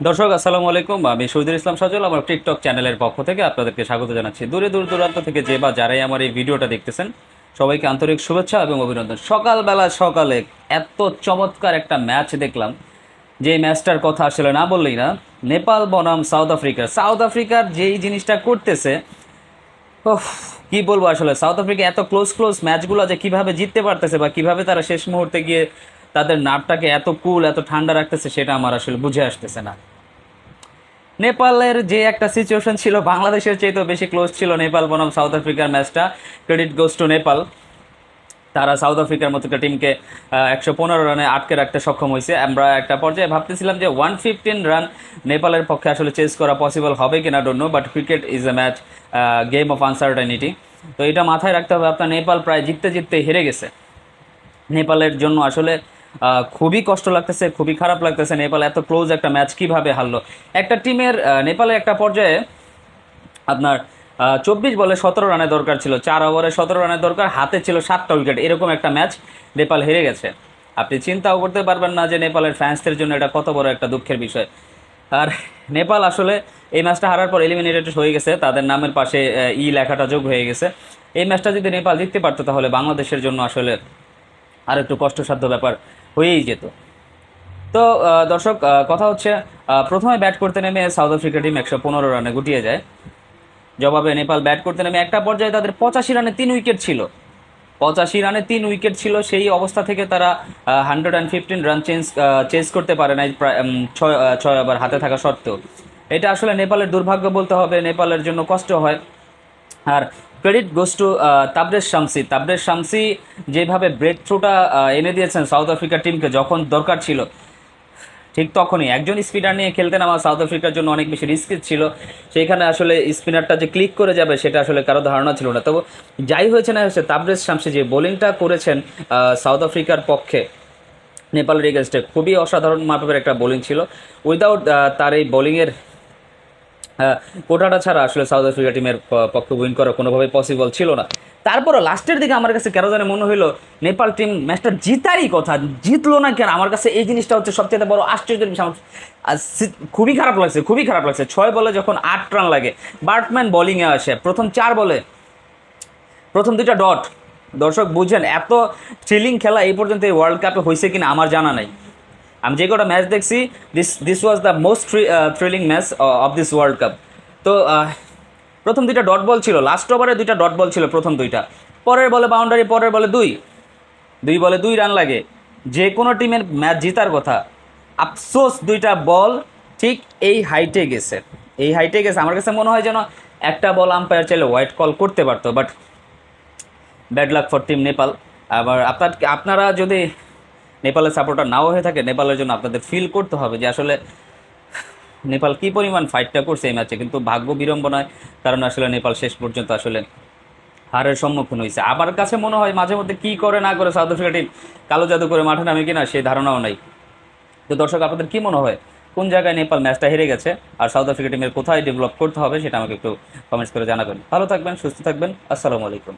দর্শক আসসালামু আলাইকুম, আমি শহীদুল ইসলাম সজল আমার টিকটক চ্যানেলের পক্ষ থেকে আপনাদেরকে স্বাগত জানাচ্ছি। দূরে দূর দূরান্ত থেকে যে বা যারাই আমার এই ভিডিওটা দেখতেছেন সবাইকে আন্তরিক শুভেচ্ছা এবং অভিনন্দন। সকালবেলা সকালে এত চমৎকার একটা ম্যাচ দেখলাম, যে ম্যাচটার কথা আসলে না বললেই না। নেপাল বনাম সাউথ আফ্রিকার যেই জিনিসটা করতেছে, ওহ, কি বলবো আসলে। সাউথ আফ্রিকা এত ক্লোজ ক্লোজ ম্যাচগুলো যে কিভাবে জিততে পারতেছে বা কিভাবে তারা শেষ মুহূর্তে গিয়ে তাদের নাটটাকে এত কুল এত ঠান্ডা রাখতেছে, সেটা আমার আসলে বুঝে আসতেছে না। নেপালের যে একটা সিচুয়েশন ছিল বাংলাদেশের চেয়ে বেশি ক্লোজ ছিল নেপাল বনাম সাউথ আফ্রিকার ম্যাচটা। Credit goes to Nepal. তারা সাউথ আফ্রিকার মতো একটা টিমকে 115 রানে আটকে রাখতে সক্ষম হয়েছে। আমরা একটা পর্যায়ে ভাবতেছিলাম যে 115 রান নেপালের পক্ষে আসলে চেস করা পসিবল হবে কিনা, don't know, but cricket is a match, game of uncertainty. তো এটা মাথায় রাখতে হবে। আপনার নেপাল প্রায় জিততে জিততে হেরে গেছে। নেপালের জন্য আসলে খুবই কষ্ট লাগতেছে, খুবই খারাপ লাগতেছে। নেপাল এত ক্লোজ একটা ম্যাচ কিভাবে হারলো একটা টিমের। নেপালের একটা পর্যায়ে আপনার 24 বলে 17 রানের দরকার ছিল, 4 ওভারে 17 রানের দরকার, হাতে ছিল 7টা উইকেট। এরকম একটা ম্যাচ নেপাল হেরে গেছে। আপনি চিন্তাও করতে পারবেন না যে নেপালের ফ্যান্সদের জন্য এটা কত বড় একটা দুঃখের বিষয়। আর নেপাল আসলে এই ম্যাচটা হারার পর এলিমিনেটেড হয়ে গেছে, তাদের নামের পাশে লেখাটা যোগ হয়ে গেছে। এই ম্যাচটা যদি নেপাল জিততে পারতো তাহলে বাংলাদেশের জন্য আসলে আর একটু কষ্টসাধ্য ব্যাপার হয়েই যেত। তো দর্শক, কথা হচ্ছে, প্রথমে ব্যাট করতে নেমে সাউথ আফ্রিকা টিম 115 রানে গুটিয়ে যায়। জবাবে নেপাল ব্যাট করতে নেমে একটা পর্যায়ে তাদের 85 রানে 3 উইকেট ছিল। 85 রানে 3 উইকেট ছিল, সেই অবস্থা থেকে তারা 115 রান চেস করতে পারে নাই, প্রায় 6 ওভার হাতে থাকা সত্ত্বেও। এটা আসলে নেপালের দুর্ভাগ্য বলতে হবে, নেপালের জন্য কষ্ট হয়। আর credit goes to Tabrez Samsi যেভাবে ব্রেক থ্রুটা এনে দিয়েছেন সাউথ আফ্রিকা টিমকে যখন দরকার ছিল, ঠিক তখনই একজন স্পিনার নিয়ে খেলতে নামা সাউথ আফ্রিকার জন্য অনেক বেশি রিস্কি ছিল। সেইখানে আসলে স্পিনারটা যে ক্লিক করে যাবে সেটা আসলে কারো ধারণা ছিল না। তবে যাই হয়েছে না হয়েছে, তাবরেজ শামসি যে বোলিংটা করেছেন সাউথ আফ্রিকার পক্ষে নেপালের এগেনস্টে, খুবই অসাধারণ মাপের একটা বোলিং ছিল। উইদাউট তার এই বোলিংয়ের কোটাটা ছাড়া আসলে সাউথ আফ্রিকা টিমের পক্ষে উইন করা কোনোভাবেই পসিবল ছিল না। তারপরও লাস্টের দিকে আমার কাছে কেন জানে মনে হইলো নেপাল টিম ম্যাচটা জিতারই কথা, জিতলো না কেন? আমার কাছে এই জিনিসটা হচ্ছে সবচেয়ে বড় আশ্চর্যের বিষয়। খুবই খারাপ লাগছে, খুবই খারাপ লাগছে। 6 বলে যখন 8 রান লাগে, বার্টম্যান বোলিংয়ে আসে, প্রথম 4 বলে প্রথম 2টা ডট। দর্শক বুঝেন, এত থ্রিলিং খেলা এই পর্যন্ত এই ওয়ার্ল্ড কাপে হয়েছে কিনা আমার জানা নাই। আমি যে কটা ম্যাচ দেখছি, this was the most thrilling match of this world cup. তো প্রথম 2টা ডট বল ছিল, লাস্ট ওভারে 2টা ডট বল ছিল প্রথম 2টা। পরের বলে বাউন্ডারি, পরের বলে 2 বলে 2 রান লাগে। যে কোনো টিমের ম্যাচ জেতার কথা। আফসোস 2টা বল ঠিক এই হাইটে গেছে। আমার কাছে মনে হয় যেন একটা বল আম্পায়ার চাইলে হোয়াইট কল করতে পারতো, but bad luck for team Nepal. আবার আপনারা যদি নেপালের সাপোর্টার নাও হয়ে থাকে, নেপালের জন্য আপনাদের ফিল করতে হবে যে আসলে নেপাল কী পরিমাণ ফাইটটা করছে এই ম্যাচে। কিন্তু ভাগ্য বিড়ম্বনায় কারণ আসলে নেপাল শেষ পর্যন্ত আসলে হারের সম্মুখীন হয়েছে। আমার কাছে মনে হয় মাঝে মধ্যে কী করে না করে সাউথ আফ্রিকা টিম কালো জাদু করে মাঠে নামে কিনা সেই ধারণাও নাই। তো দর্শক, আপনাদের কী মনে হয় কোন জায়গায় নেপাল ম্যাচটা হেরে গেছে, আর সাউথ আফ্রিকা টিমের কোথায় ডেভেলপ করতে হবে সেটা আমাকে একটু কমেন্টস করে জানাবেন। ভালো থাকবেন, সুস্থ থাকবেন, আসসালামু আলাইকুম।